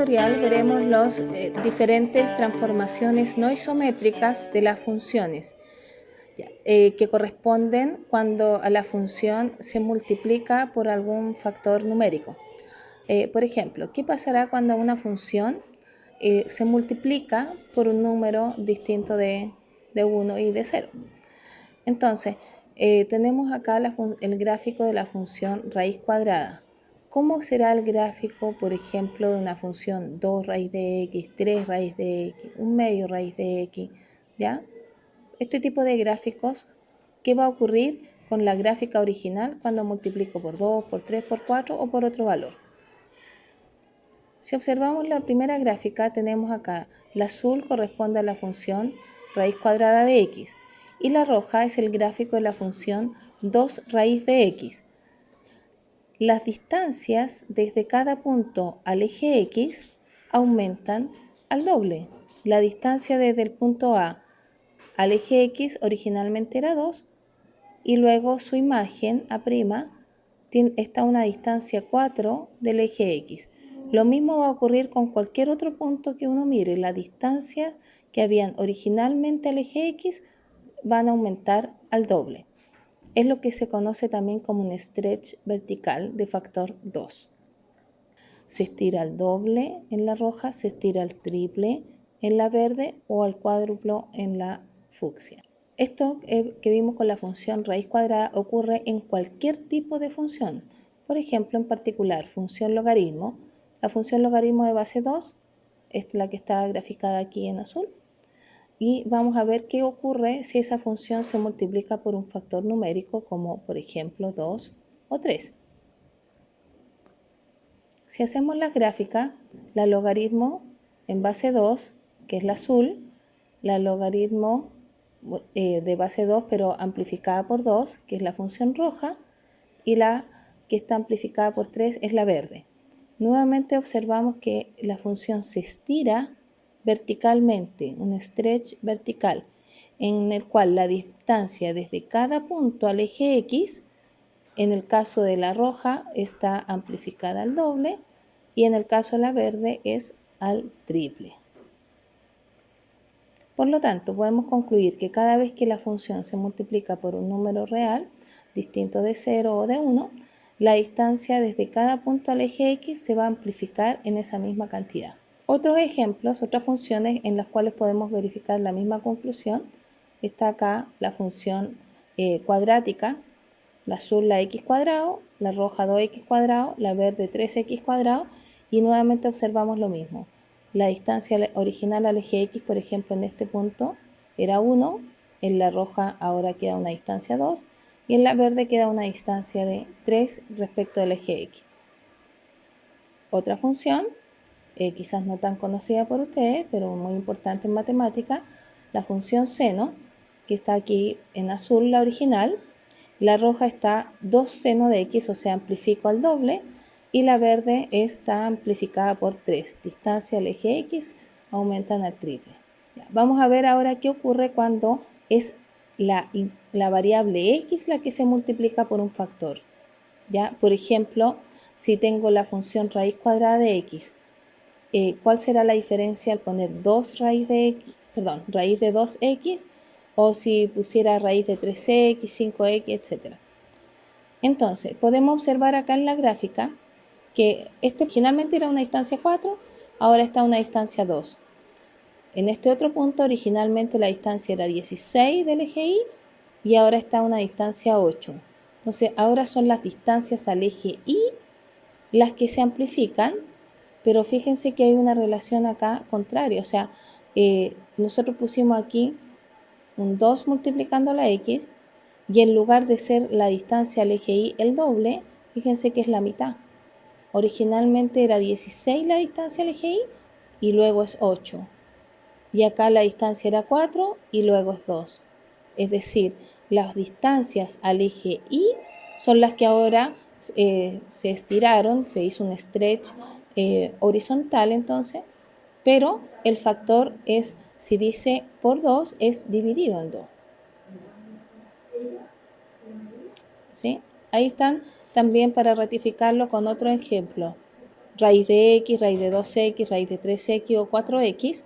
tutorial veremos las diferentes transformaciones no isométricas de las funciones que corresponden cuando a la función se multiplica por algún factor numérico. Por ejemplo, ¿qué pasará cuando una función se multiplica por un número distinto de 1 y de 0? Entonces, tenemos acá el gráfico de la función raíz cuadrada. ¿Cómo será el gráfico, por ejemplo, de una función 2 raíz de x, 3 raíz de x, 1 medio raíz de x? ¿Ya? Este tipo de gráficos, ¿qué va a ocurrir con la gráfica original cuando multiplico por 2, por 3, por 4 o por otro valor? Si observamos la primera gráfica, tenemos acá, la azul corresponde a la función raíz cuadrada de x y la roja es el gráfico de la función 2 raíz de x. Las distancias desde cada punto al eje x aumentan al doble. La distancia desde el punto A al eje x originalmente era 2 y luego su imagen A' está a una distancia 4 del eje x. Lo mismo va a ocurrir con cualquier otro punto que uno mire. Las distancias que habían originalmente al eje x van a aumentar al doble. Es lo que se conoce también como un stretch vertical de factor 2. Se estira al doble en la roja, se estira al triple en la verde o al cuádruplo en la fucsia. Esto que vimos con la función raíz cuadrada ocurre en cualquier tipo de función. Por ejemplo, en particular, función logaritmo. La función logaritmo de base 2 es la que está graficada aquí en azul. Y vamos a ver qué ocurre si esa función se multiplica por un factor numérico como por ejemplo 2 o 3. Si hacemos la gráfica, la logaritmo en base 2, que es la azul, la logaritmo de base 2 pero amplificada por 2, que es la función roja, y la que está amplificada por 3 es la verde. Nuevamente observamos que la función se estira verticalmente, un stretch vertical, en el cual la distancia desde cada punto al eje x, en el caso de la roja, está amplificada al doble y en el caso de la verde es al triple. Por lo tanto, podemos concluir que cada vez que la función se multiplica por un número real, distinto de 0 o de 1, la distancia desde cada punto al eje x se va a amplificar en esa misma cantidad. Otros ejemplos, otras funciones en las cuales podemos verificar la misma conclusión, está acá la función cuadrática, la azul la x cuadrado, la roja 2x cuadrado, la verde 3x cuadrado y nuevamente observamos lo mismo. La distancia original al eje x, por ejemplo, en este punto era 1, en la roja ahora queda una distancia 2 y en la verde queda una distancia de 3 respecto del eje x. Otra función, quizás no tan conocida por ustedes, pero muy importante en matemática, la función seno, que está aquí en azul la original. La roja está 2 seno de x, o sea, amplifico al doble, y la verde está amplificada por 3. Distancia al eje x aumentan al triple. Ya, vamos a ver ahora qué ocurre cuando es la variable x la que se multiplica por un factor. ¿Ya? Por ejemplo, si tengo la función raíz cuadrada de x, ¿cuál será la diferencia al poner 2 raíz de 2x o si pusiera raíz de 3x, 5x, etc.? Entonces, podemos observar acá en la gráfica que este originalmente era una distancia 4, ahora está a una distancia 2. En este otro punto, originalmente la distancia era 16 del eje Y y ahora está a una distancia 8. Entonces, ahora son las distancias al eje Y las que se amplifican, pero fíjense que hay una relación acá contraria. O sea, nosotros pusimos aquí un 2 multiplicando la x y en lugar de ser la distancia al eje Y el doble, fíjense que es la mitad. Originalmente era 16 la distancia al eje Y y luego es 8. Y acá la distancia era 4 y luego es 2. Es decir, las distancias al eje Y son las que ahora se estiraron, se hizo un stretch horizontal entonces, pero el factor es, si dice por 2, es dividido en 2. ¿Sí? Ahí están también para ratificarlo con otro ejemplo. raíz de x, raíz de 2x, raíz de 3x o 4x.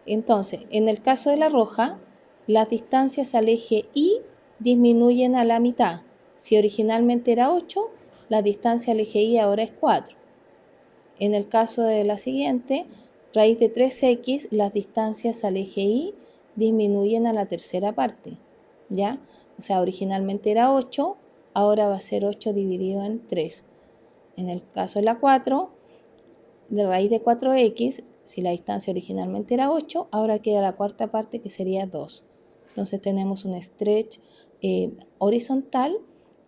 Entonces, en el caso de la roja, las distancias al eje Y disminuyen a la mitad. Si originalmente era 8, la distancia al eje Y ahora es 4. En el caso de la siguiente, raíz de 3x, las distancias al eje Y disminuyen a la tercera parte, ¿ya? O sea, originalmente era 8, ahora va a ser 8 dividido en 3. En el caso de la 4, de raíz de 4x, si la distancia originalmente era 8, ahora queda la cuarta parte que sería 2. Entonces tenemos un stretch horizontal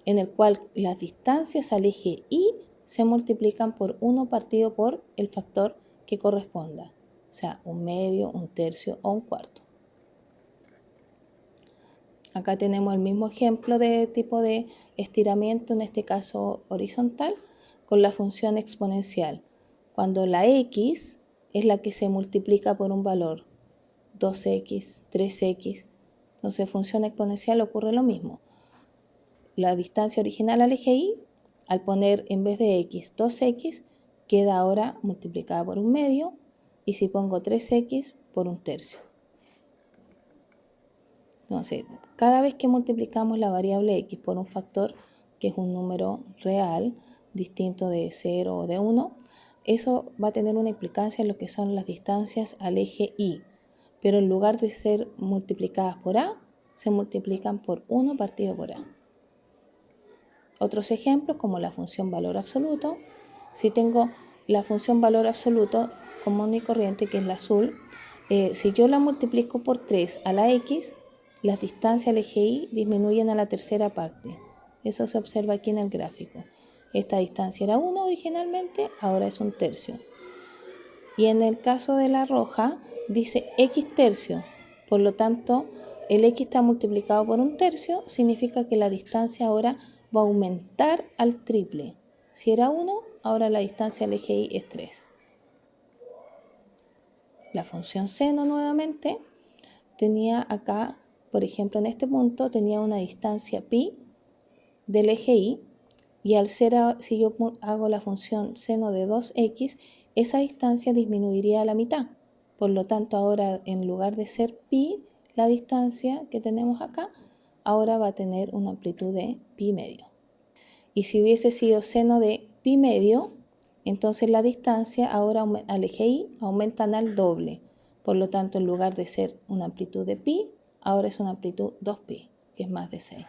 en el cual las distancias al eje Y se multiplican por 1 partido por el factor que corresponda, o sea, un medio, un tercio o un cuarto. Acá tenemos el mismo ejemplo de tipo de estiramiento, en este caso horizontal, con la función exponencial. Cuando la x es la que se multiplica por un valor, 2x, 3x, entonces función exponencial ocurre lo mismo. La distancia original al eje Y, al poner en vez de x 2x, queda ahora multiplicada por un medio, y si pongo 3x, por un tercio. Entonces, cada vez que multiplicamos la variable x por un factor que es un número real, distinto de 0 o de 1, eso va a tener una implicancia en lo que son las distancias al eje Y, pero en lugar de ser multiplicadas por a, se multiplican por 1 partido por a. Otros ejemplos como la función valor absoluto. Si tengo la función valor absoluto común y corriente, que es la azul, si yo la multiplico por 3 a la x, las distancias al eje Y disminuyen a la tercera parte. Eso se observa aquí en el gráfico. Esta distancia era 1 originalmente, ahora es un tercio. Y en el caso de la roja, dice x tercio. Por lo tanto, el x está multiplicado por un tercio, significa que la distancia ahora va a aumentar al triple. Si era 1, ahora la distancia al eje Y es 3. La función seno nuevamente tenía acá, por ejemplo, en este punto tenía una distancia pi del eje Y, y al ser, si yo hago la función seno de 2x, esa distancia disminuiría a la mitad. Por lo tanto, ahora en lugar de ser pi, la distancia que tenemos acá, ahora va a tener una amplitud de pi medio. Y si hubiese sido seno de pi medio, entonces la distancia ahora al eje Y aumentan al doble. Por lo tanto, en lugar de ser una amplitud de pi, ahora es una amplitud 2pi, que es más de 6.